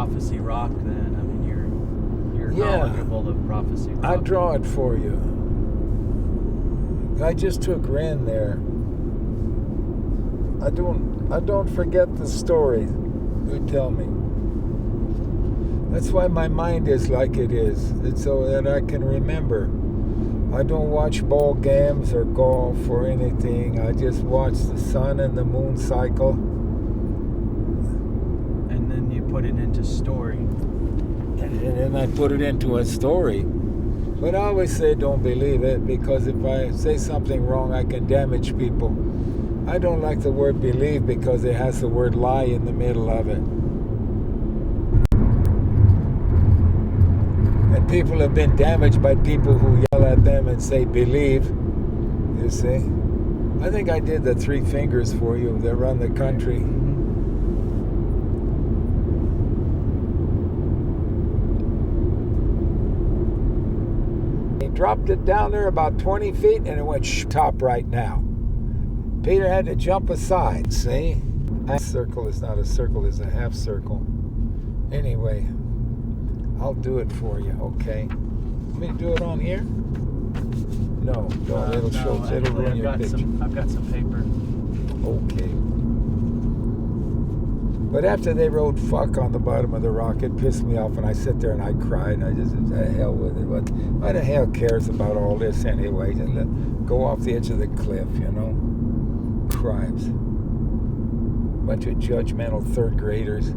prophecy rock then. I mean, you're knowledgeable of prophecy rock. I draw it for you. I just took Ren there. I don't forget the story you tell me. That's why my mind is like it is. It's so that I can remember. I don't watch ball games or golf or anything. I just watch the sun and the moon cycle. And then you put it into story. And then I put it into a story. But I always say don't believe it, because if I say something wrong, I can damage people. I don't like the word believe because it has the word lie in the middle of it. And people have been damaged by people who yell at them and say believe, you see. I think I did the 3 fingers for you that run the country. He dropped it down there about 20 feet and it went top right now. Peter had to jump aside, see? A circle is not a circle, it's a half circle. Anyway, I'll do it for you, okay? Let me do it on here? No, it'll show, it'll ruin your picture. I've got some paper. Okay. But after they wrote fuck on the bottom of the rock, it pissed me off, and I sit there and I cried, and I just, the hell with it. Why the hell cares about all this anyway? Just go off the edge of the cliff, you know? Crimes. Bunch of judgmental 3rd graders.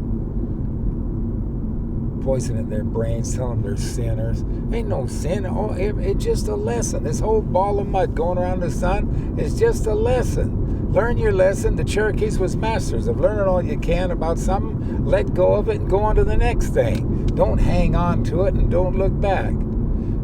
Poisoning their brains, telling them they're sinners. Ain't no sin. It's just a lesson. This whole ball of mud going around the sun is just a lesson. Learn your lesson. The Cherokees was masters of learning all you can about something, let go of it, and go on to the next thing. Don't hang on to it and don't look back.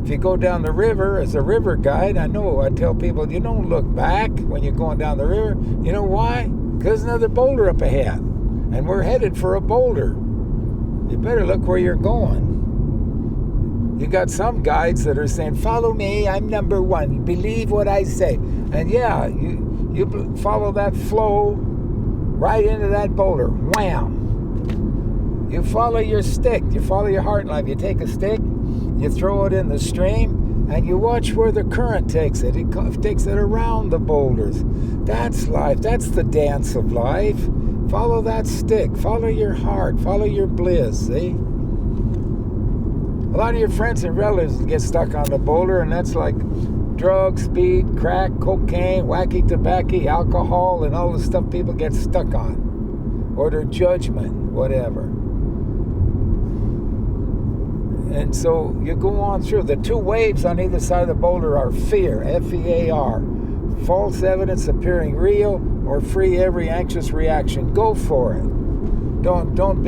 If you go down the river as a river guide, I tell people, you don't look back when you're going down the river. You know why? Because there's another boulder up ahead. And we're headed for a boulder. You better look where you're going. You got some guides that are saying, follow me, I'm number 1. Believe what I say. And yeah, you follow that flow right into that boulder. Wham! You follow your stick. You follow your heart life. You take a stick, you throw it in the stream, and you watch where the current takes it. It takes it around the boulders. That's life. That's the dance of life. Follow that stick. Follow your heart. Follow your bliss, see? A lot of your friends and relatives get stuck on the boulder, and that's like drugs, speed, crack, cocaine, wacky tobacco, alcohol, and all the stuff people get stuck on. Or their judgment, whatever. And so you go on through. The 2 waves on either side of the boulder are fear, F-E-A-R. False evidence appearing real, or free every anxious reaction. Go for it. Don't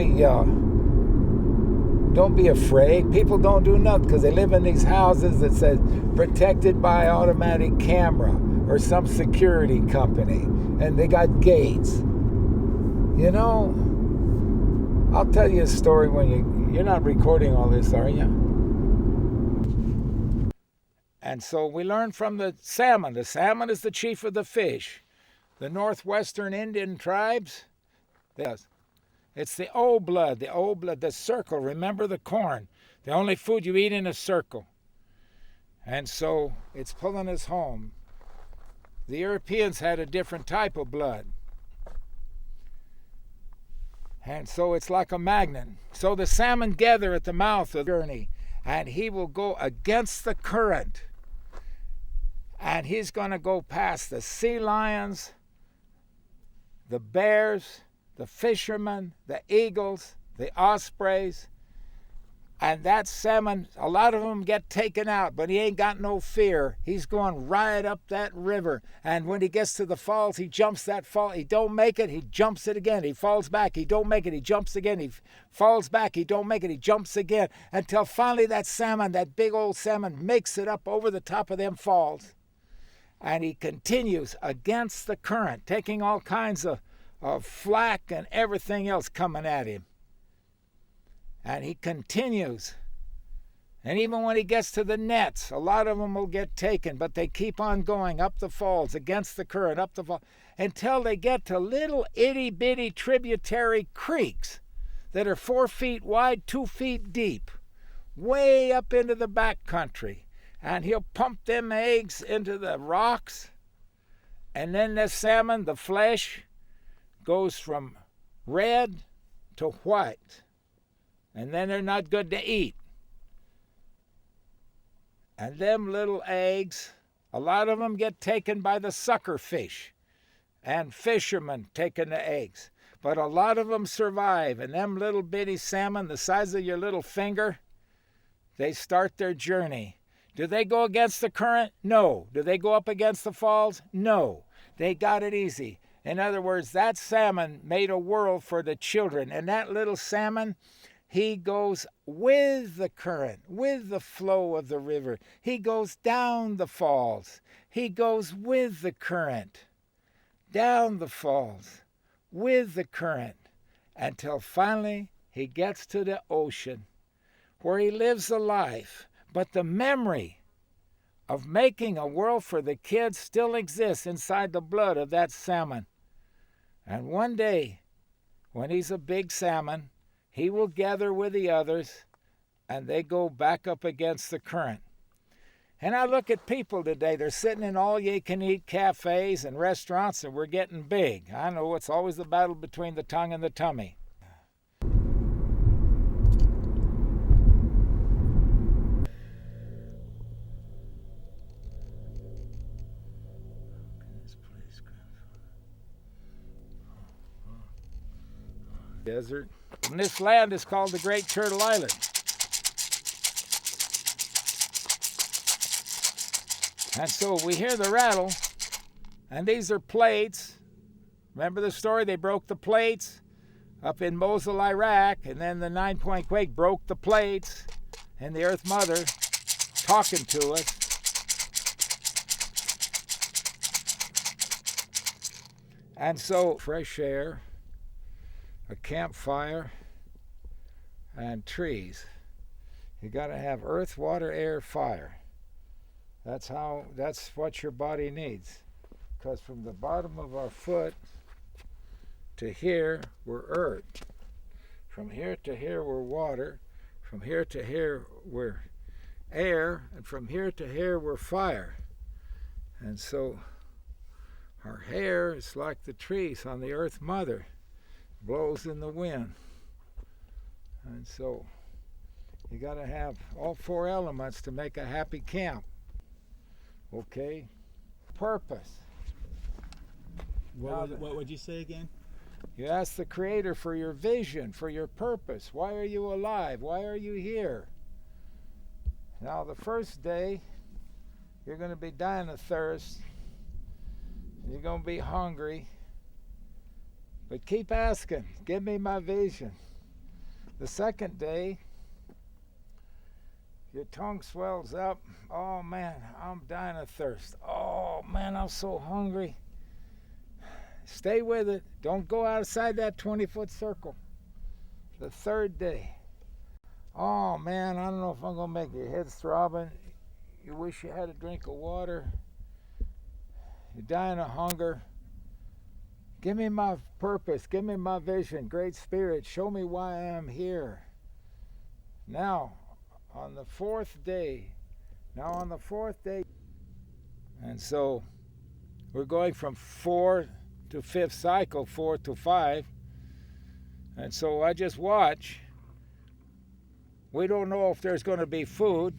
be afraid. People don't do nothing because they live in these houses that says protected by automatic camera or some security company, and they got gates. You know, I'll tell you a story when you're not recording all this, are you? And so we learn from the salmon. The salmon is the chief of the fish. The northwestern Indian tribes, it's the old blood, the circle. Remember the corn, the only food you eat in a circle. And so it's pulling us home. The Europeans had a different type of blood. And so it's like a magnet. So the salmon gather at the mouth of the journey, and he will go against the current. And he's going to go past the sea lions, the bears, the fishermen, the eagles, the ospreys. And that salmon, a lot of them get taken out, but he ain't got no fear. He's going right up that river. And when he gets to the falls, he jumps that fall. He don't make it, he jumps it again. He falls back, he don't make it, he jumps again. He falls back, he don't make it, he jumps again. Until finally that salmon, that big old salmon, makes it up over the top of them falls. And he continues against the current, taking all kinds of flack and everything else coming at him. And he continues. And even when he gets to the nets, a lot of them will get taken, but they keep on going up the falls, against the current, up the falls, until they get to little itty-bitty tributary creeks that are 4 feet wide, 2 feet deep, way up into the back country. And he'll pump them eggs into the rocks. And then the salmon, the flesh, goes from red to white. And then they're not good to eat. And them little eggs, a lot of them get taken by the sucker fish. And fishermen taking the eggs. But a lot of them survive. And them little bitty salmon, the size of your little finger, they start their journey. Do they go against the current? No. Do they go up against the falls? No. They got it easy. In other words, that salmon made a world for the children. And that little salmon, he goes with the current, with the flow of the river. He goes down the falls. He goes with the current, down the falls, with the current, until finally he gets to the ocean, where he lives a life. But the memory of making a world for the kids still exists inside the blood of that salmon. And one day, when he's a big salmon, he will gather with the others, and they go back up against the current. And I look at people today, they're sitting in all-you-can-eat cafes and restaurants, and we're getting big. I know it's always the battle between the tongue and the tummy. Desert. And this land is called the Great Turtle Island. And so we hear the rattle, and these are plates. Remember the story? They broke the plates up in Mosul, Iraq, and then the 9-point quake broke the plates, and the Earth Mother talking to us. And so fresh air, a campfire, and trees. You got to have earth, water, air, fire. That's what your body needs. Because from the bottom of our foot to here, we're earth. From here to here, we're water. From here to here, we're air. And from here to here, we're fire. And so our hair is like the trees on the Earth Mother. Blows in the wind. And so you got to have all 4 elements to make a happy camp. Okay? Purpose. What would you say again? You ask the Creator for your vision, for your purpose. Why are you alive? Why are you here? Now, the first day, you're going to be dying of thirst. You're going to be hungry. But keep asking. Give me my vision. The second day, your tongue swells up. Oh, man, I'm dying of thirst. Oh, man, I'm so hungry. Stay with it. Don't go outside that 20-foot circle. The third day. Oh, man, I don't know if I'm going to make your head throbbing. You wish you had a drink of water. You're dying of hunger. Give me my purpose. Give me my vision. Great Spirit, show me why I am here. Now, on the fourth day, and so we're going from 4 to 5th cycle, 4 to 5. And so I just watch. We don't know if there's going to be food.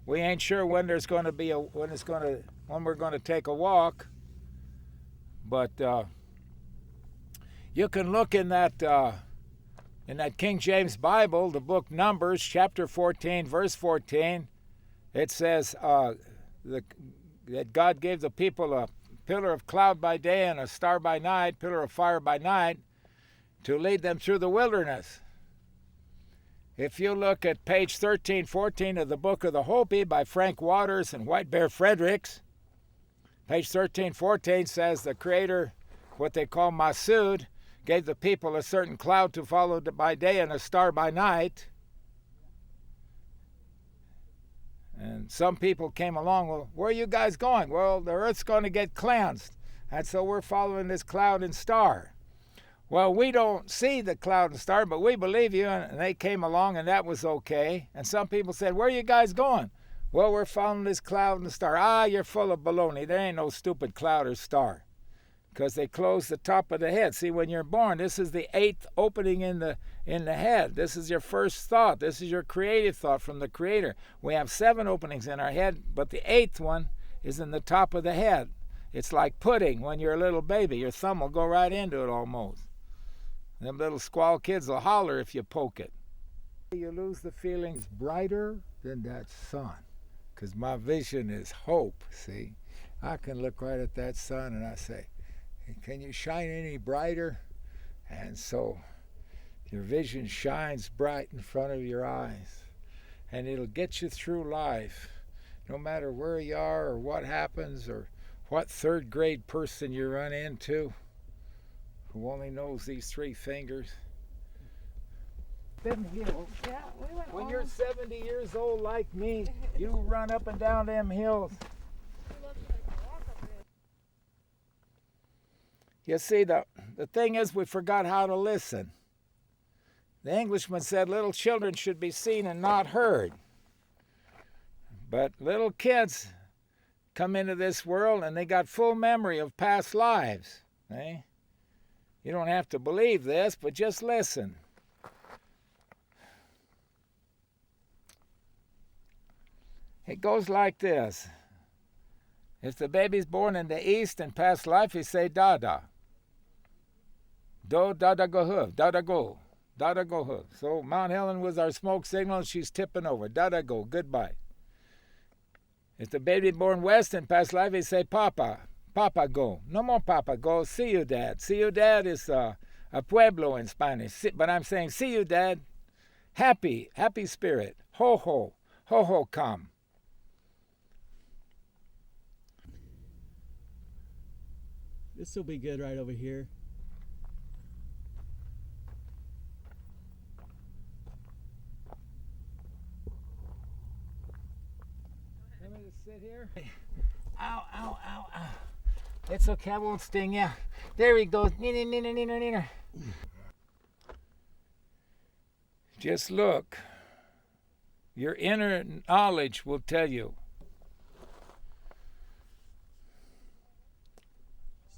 We ain't sure when there's going to be when we're going to take a walk. But you can look in that King James Bible, the book Numbers, chapter 14, verse 14. It says that God gave the people a pillar of cloud by day and a star by night, pillar of fire by night, to lead them through the wilderness. If you look at page 1314 of the Book of the Hopi by Frank Waters and White Bear Fredericks, page 1314 says the Creator, what they call Masud, gave the people a certain cloud to follow by day and a star by night. And some people came along, well, where are you guys going? Well, the earth's going to get cleansed. And so we're following this cloud and star. Well, we don't see the cloud and star, but we believe you. And they came along, and that was okay. And some people said, where are you guys going? Well, we're following this cloud and star. Ah, you're full of baloney. There ain't no stupid cloud or star. Because they close the top of the head. See, when you're born, this is the 8th opening in the head. This is your first thought. This is your creative thought from the Creator. We have 7 openings in our head, but the 8th one is in the top of the head. It's like pudding when you're a little baby. Your thumb will go right into it almost. Them little squall kids will holler if you poke it. You lose the feelings brighter than that sun. Because my vision is hope, see. I can look right at that sun and I say, can you shine any brighter? And so your vision shines bright in front of your eyes. And it'll get you through life, no matter where you are or what happens or what 3rd grade person you run into who only knows these 3 fingers. Yeah, we went When all you're 70 years old like me, you run up and down them hills. You see, the thing is, we forgot how to listen. The Englishman said little children should be seen and not heard. But little kids come into this world and they got full memory of past lives. Eh? You don't have to believe this, but just listen. It goes like this. If the baby's born in the East in past life, you say Dada. Do, Dada, go hoof, Dada, go. Dada, go hoof. So Mount Helen was our smoke signal and she's tipping over. Dada, go, goodbye. If the baby born West in past life, you say Papa. Papa, go. No more Papa, go. See you, Dad. See you, Dad is a pueblo in Spanish. But I'm saying, see you, Dad. Happy, happy spirit. Ho, ho. Ho, ho, come. This will be good right over here. Let me just sit here. Ow, ow, ow, ow. It's okay, I won't sting you. There he goes. Neener, neener, neener, neener. Just look. Your inner knowledge will tell you.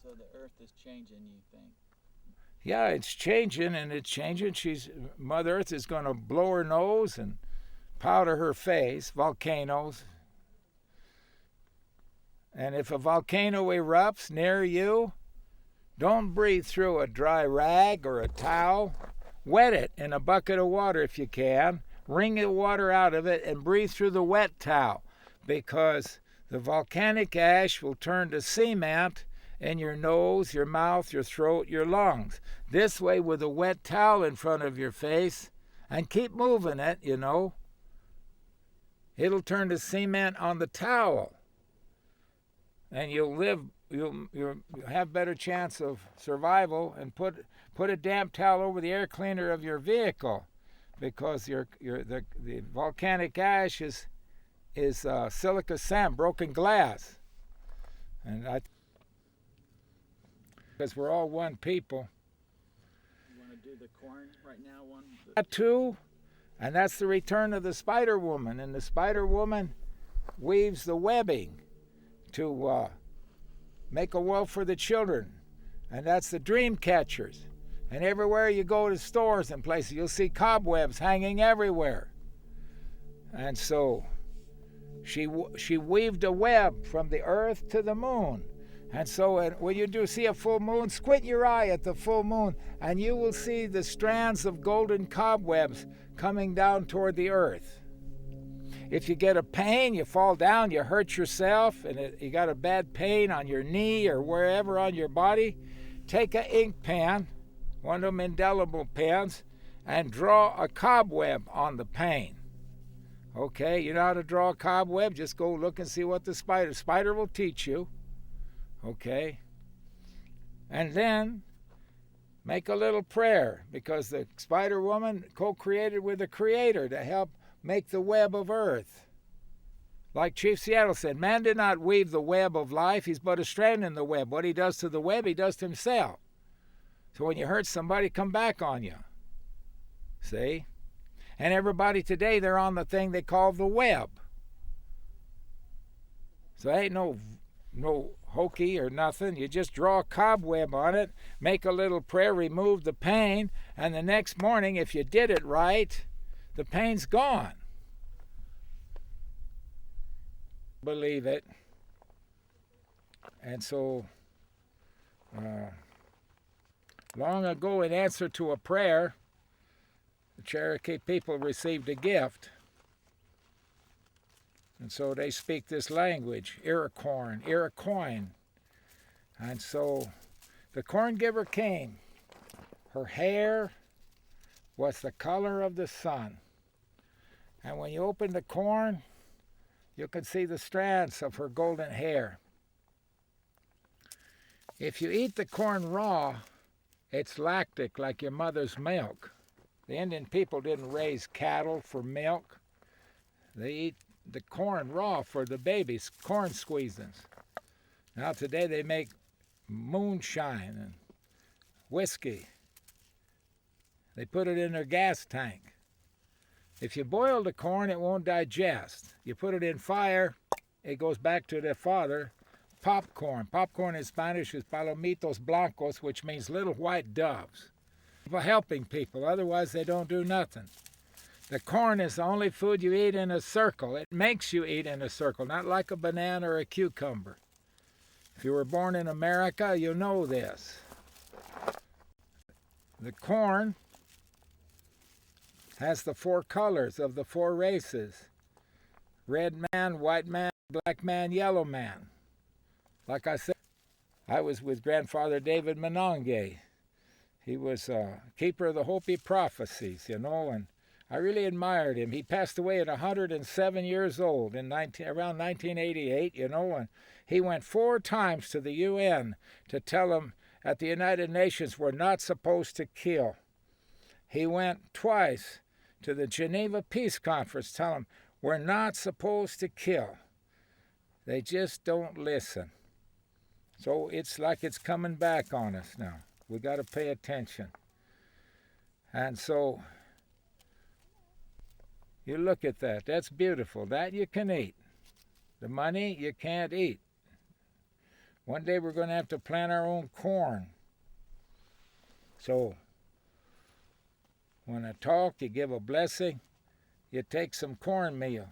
So the earth is changing, you think? Yeah, it's changing and it's changing. Mother Earth is going to blow her nose and powder her face, volcanoes. And if a volcano erupts near you, don't breathe through a dry rag or a towel. Wet it in a bucket of water if you can. Wring the water out of it and breathe through the wet towel, because the volcanic ash will turn to cement in your nose, your mouth, your throat, your lungs. This way, with a wet towel in front of your face, and keep moving it, you know, it'll turn to cement on the towel. And you'll live, you'll have better chance of survival. And put a damp towel over the air cleaner of your vehicle, because the volcanic ash is silica sand, broken glass. And because we're all one people. You want to do the corn right now? Two, and that's the return of the Spider Woman. And the Spider Woman weaves the webbing to make a world for the children. And that's the dream catchers. And everywhere you go to stores and places, you'll see cobwebs hanging everywhere. And so she weaved a web from the earth to the moon. And so when you do see a full moon, squint your eye at the full moon, and you will see the strands of golden cobwebs coming down toward the earth. If you get a pain, you fall down, you hurt yourself, and you got a bad pain on your knee or wherever on your body, take an ink pen, one of them indelible pens, and draw a cobweb on the pain. Okay, you know how to draw a cobweb? Just go look and see what the spider will teach you. Okay? And then make a little prayer, because the Spider Woman co-created with the Creator to help make the web of earth. Like Chief Seattle said, man did not weave the web of life, he's but a strand in the web. What he does to the web, he does to himself. So when you hurt somebody, come back on you. See? And everybody today, they're on the thing they call the web. So ain't no hokey or nothing. You just draw a cobweb on it, make a little prayer, remove the pain, and the next morning, if you did it right, the pain's gone. Believe it. And so, long ago, in answer to a prayer, the Cherokee people received a gift. And so they speak this language, Iroquois. And so the corn giver came. Her hair was the color of the sun. And when you opened the corn, you could see the strands of her golden hair. If you eat the corn raw, it's lactic, like your mother's milk. The Indian people didn't raise cattle for milk. They eat the corn raw for the babies, corn squeezins. Now today they make moonshine and whiskey. They put it in their gas tank. If you boil the corn, it won't digest. You put it in fire, it goes back to their father, popcorn. Popcorn in Spanish is palomitos blancos, which means little white doves. For helping people, otherwise they don't do nothing. The corn is the only food you eat in a circle. It makes you eat in a circle, not like a banana or a cucumber. If you were born in America, you know this. The corn has the 4 colors of the 4 races. Red man, white man, black man, yellow man. Like I said, I was with Grandfather David Mononge. He was keeper of the Hopi prophecies, and I really admired him. He passed away at 107 years old in around 1988, and he went 4 times to the UN to tell them at the United Nations we're not supposed to kill. He went twice to the Geneva Peace Conference, tell them we're not supposed to kill. They just don't listen. So it's like it's coming back on us now. We got to pay attention. And so you look at that. That's beautiful. That you can eat. The money you can't eat. One day we're going to have to plant our own corn. So when I talk, you give a blessing, you take some cornmeal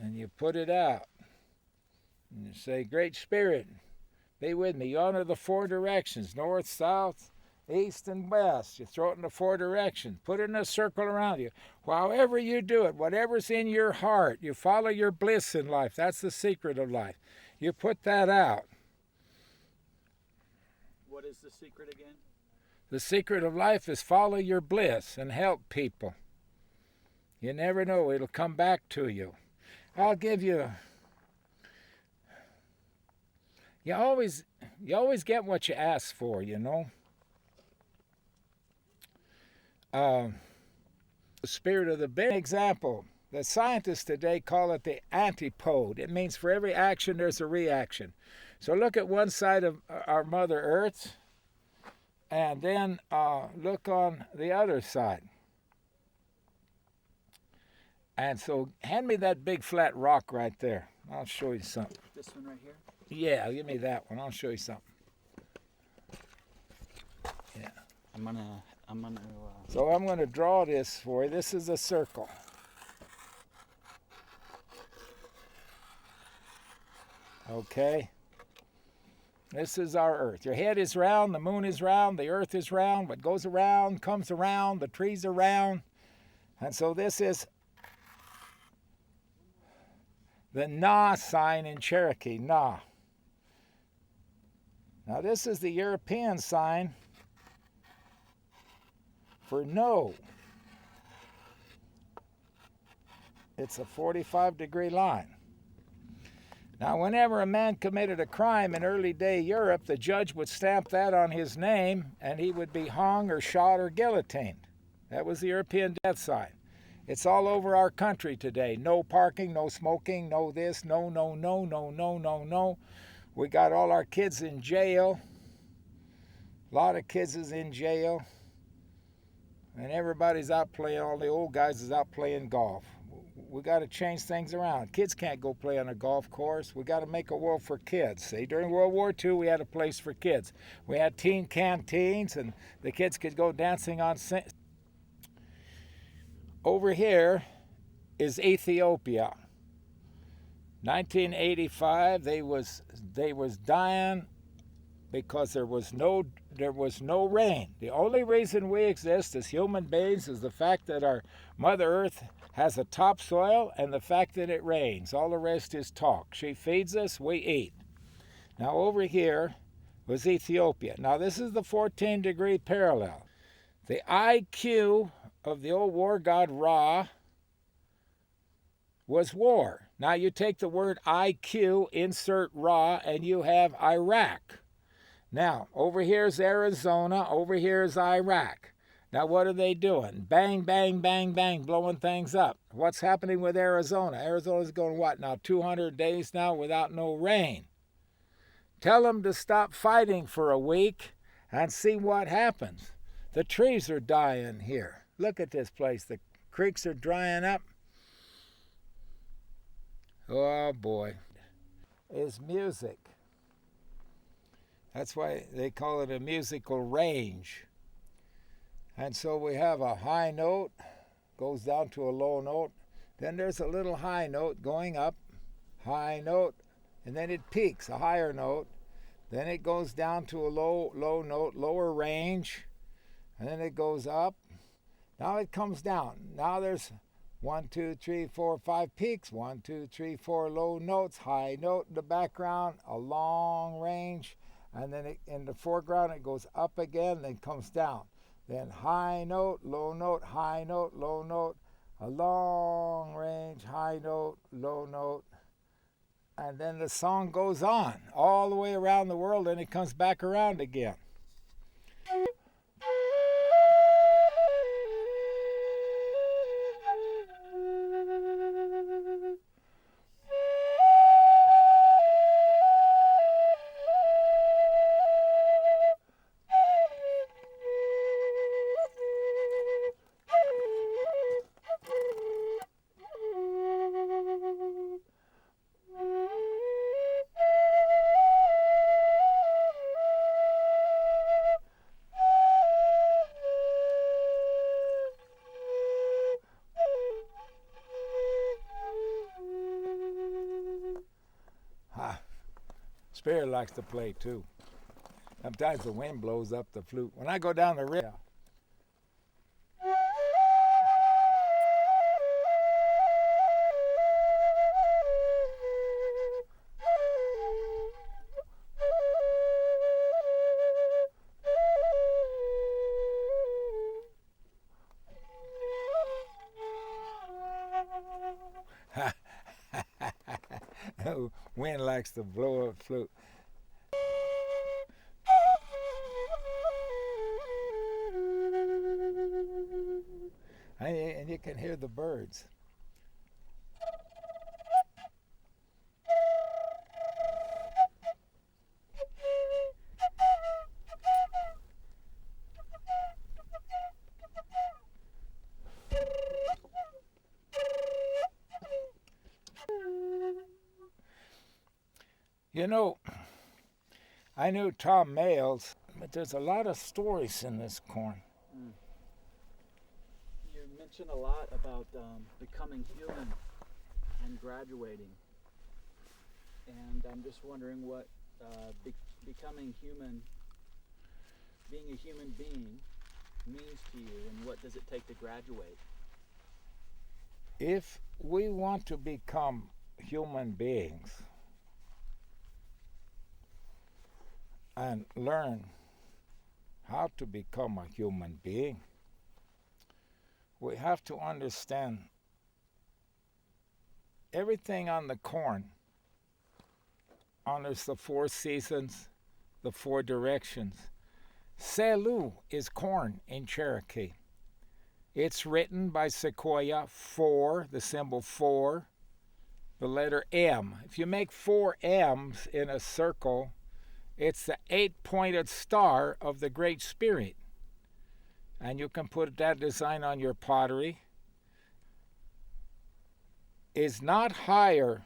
and you put it out. And you say, Great Spirit, be with me. You honor the 4 directions, north, south, east, and west. You throw it in the 4 directions. Put it in a circle around you. However you do it, whatever's in your heart, you follow your bliss in life. That's the secret of life. You put that out. What is the secret again? The secret of life is follow your bliss and help people. You never know, it'll come back to you. I'll give you... You always get what you ask for, The spirit of the big example. The scientists today call it the antipode. It means for every action there's a reaction. So look at one side of our Mother Earth, and then look on the other side. And so hand me that big flat rock right there. I'll show you something. This one right here? Yeah, give me that one. I'll show you something. Yeah. I'm gonna. So I'm gonna draw this for you. This is a circle. Okay. This is our Earth. Your head is round, the moon is round, the Earth is round. What goes around comes around. The trees are round, and so this is the Na sign in Cherokee. Na. Now this is the European sign for no. It's a 45-degree line. Now, whenever a man committed a crime in early day Europe, the judge would stamp that on his name, and he would be hung or shot or guillotined. That was the European death sign. It's all over our country today. No parking, no smoking, no this, no, no, no, no, no, no, no. We got all our kids in jail. A lot of kids is in jail. And everybody's out playing, all the old guys is out playing golf. We got to change things around. Kids can't go play on a golf course. We got to make a world for kids. See, during World War II, we had a place for kids. We had teen canteens, and the kids could go dancing on. Over here is Ethiopia. 1985, they was dying because there was no rain. The only reason we exist as human beings is the fact that our Mother Earth has a topsoil and the fact that it rains. All the rest is talk. She feeds us, we eat. Now over here was Ethiopia. Now this is the 14-degree parallel. The IQ of the old war god Ra was war. Now you take the word IQ, insert Ra, and you have Iraq. Now, over here's Arizona, over here's Iraq. Now, what are they doing? Bang, bang, bang, bang, blowing things up. What's happening with Arizona? Arizona's going, what, now 200 days now without no rain. Tell them to stop fighting for a week and see what happens. The trees are dying here. Look at this place. The creeks are drying up. Oh, boy. It's music. That's why they call it a musical range. And so we have a high note, goes down to a low note. Then there's a little high note going up, high note, and then it peaks, a higher note. Then it goes down to a low note, lower range, and then it goes up. Now it comes down. Now there's 1, 2, 3, 4, 5 peaks. 1, 2, 3, 4 low notes, high note in the background, a long range. And then in the foreground it goes up again, then comes down. Then high note, low note, high note, low note, a long range, high note, low note. And then the song goes on all the way around the world, and it comes back around again. Spirit likes to play too. Sometimes the wind blows up the flute. When I go down the river, wind likes to blow up flute. And you can hear the birds. You know, I knew Tom Males, but there's a lot of stories in this corn. You mentioned a lot about becoming human and graduating. And I'm just wondering what becoming human, being a human being, means to you, and what does it take to graduate? If we want to become human beings and learn how to become a human being, we have to understand everything on the corn honors the 4 seasons, the 4 directions. Selu is corn in Cherokee. It's written by Sequoia 4, the symbol 4, the letter M. If you make 4 M's in a circle, it's the 8-pointed star of the Great Spirit. And you can put that design on your pottery. Is not higher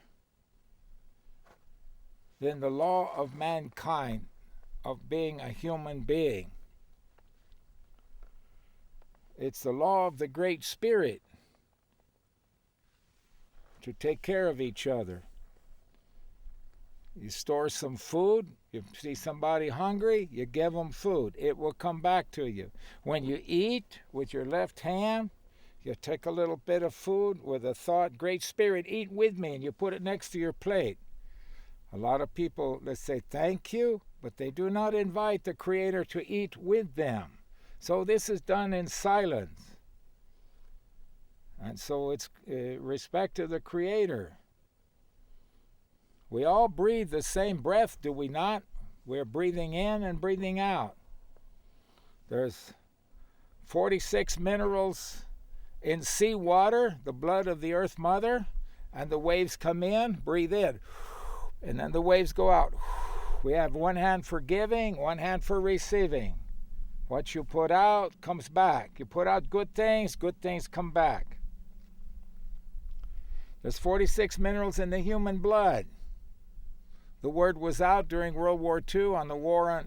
than the law of mankind of being a human being. It's the law of the Great Spirit to take care of each other. You store some food, you see somebody hungry, you give them food. It will come back to you. When you eat with your left hand, you take a little bit of food with a thought, Great Spirit, eat with me, and you put it next to your plate. A lot of people, let's say thank you, but they do not invite the Creator to eat with them. So this is done in silence. And so it's respect to the Creator. We all breathe the same breath, do we not? We're breathing in and breathing out. There's 46 minerals in seawater, the blood of the earth mother, and the waves come in, breathe in, and then the waves go out. We have one hand for giving, one hand for receiving. What you put out comes back. You put out good things come back. There's 46 minerals in the human blood. The word was out during World War II on the war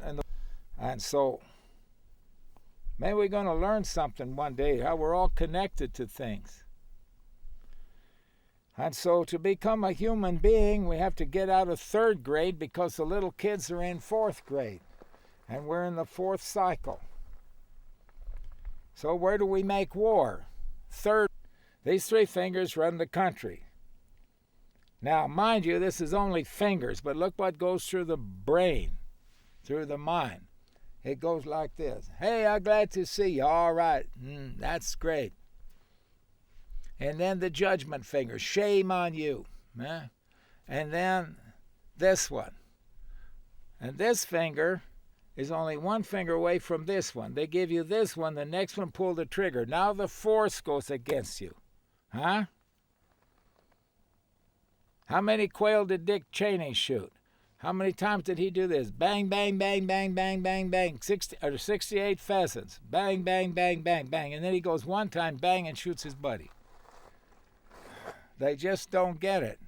and so maybe we're going to learn something one day, how we're all connected to things. And so to become a human being, we have to get out of 3rd grade because the little kids are in 4th grade. And we're in the 4th cycle. So where do we make war? 3rd. These 3 fingers run the country. Now, mind you, this is only fingers, but look what goes through the brain, through the mind. It goes like this. Hey, I'm glad to see you. All right. That's great. And then the judgment finger. Shame on you. And then this one. And this finger is only 1 finger away from this one. They give you this one. The next one, pull the trigger. Now the force goes against you. Huh? How many quail did Dick Cheney shoot? How many times did he do this? Bang, bang, bang, bang, bang, bang, bang. 68 pheasants. Bang, bang, bang, bang, bang. And then he goes one time, bang, and shoots his buddy. They just don't get it.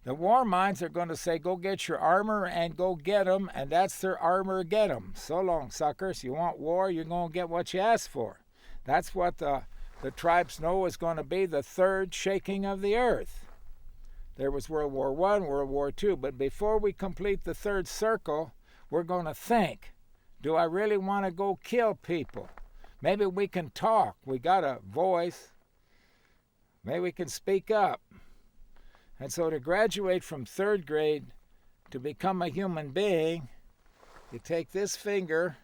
The war minds are going to say, go get your armor and go get them, and that's their armor, get them. So long, suckers. You want war, you're going to get what you ask for. That's what the tribes know is going to be the 3rd shaking of the earth. There was World War I, World War II, but before we complete the 3rd circle, we're going to think, do I really want to go kill people? Maybe we can talk. We got a voice. Maybe we can speak up. And so to graduate from 3rd grade to become a human being, you take this finger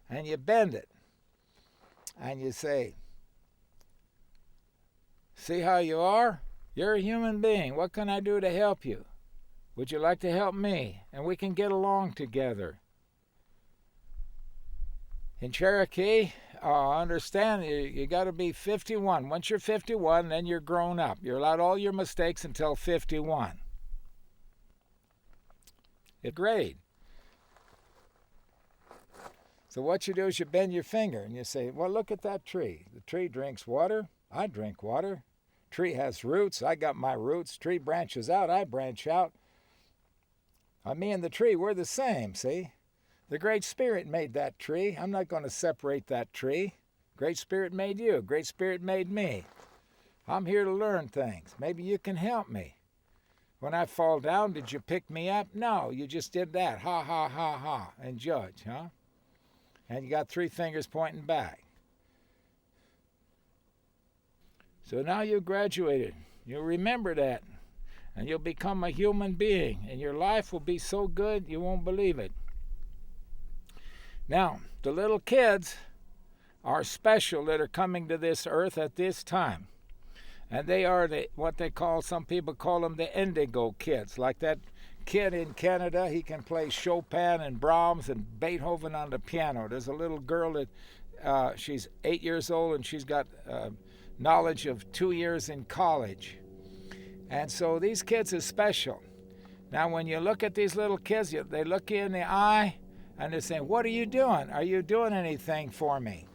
and you bend it. And you say, see how you are? You're a human being. What can I do to help you? Would you like to help me? And we can get along together. In Cherokee, understand you got to be 51. Once you're 51, then you're grown up. You're allowed all your mistakes until 51. It's grade. So what you do is you bend your finger and you say, well, look at that tree. The tree drinks water. I drink water. Tree has roots. I got my roots. Tree branches out. I branch out. Me and the tree, we're the same, see? The Great Spirit made that tree. I'm not going to separate that tree. Great Spirit made you. Great Spirit made me. I'm here to learn things. Maybe you can help me. When I fall down, did you pick me up? No, you just did that. Ha, ha, ha, ha. And judge, huh? And you got 3 fingers pointing back. So now you graduated. You'll remember that. And you'll become a human being. And your life will be so good you won't believe it. Now, the little kids are special that are coming to this earth at this time. And they are what they call, some people call them the indigo kids. Like that kid in Canada, he can play Chopin and Brahms and Beethoven on the piano. There's a little girl that she's 8 years old and she's got knowledge of 2 years in college. And so these kids are special. Now, when you look at these little kids, they look you in the eye and they're saying, what are you doing? Are you doing anything for me?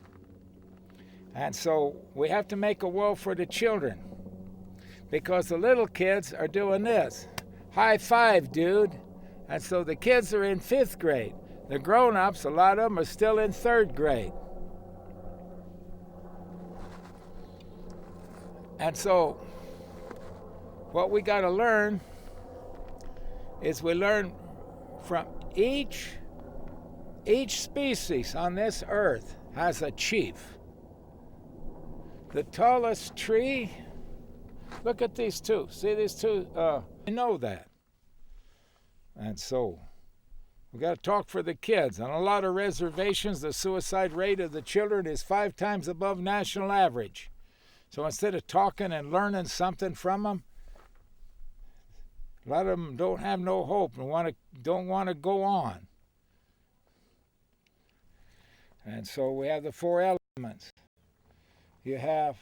And so we have to make a world for the children, because the little kids are doing this. High five, dude. And so the kids are in 5th grade. The grown-ups, a lot of them are still in 3rd grade. And so what we got to learn is we learn from each species on this earth has a chief. The tallest tree, look at these two. See these two? You know that. And so we got to talk for the kids. On a lot of reservations, the suicide rate of the children is 5 times above national average. So instead of talking and learning something from them, a lot of them don't have no hope and don't want to go on. And so we have the 4 elements. You have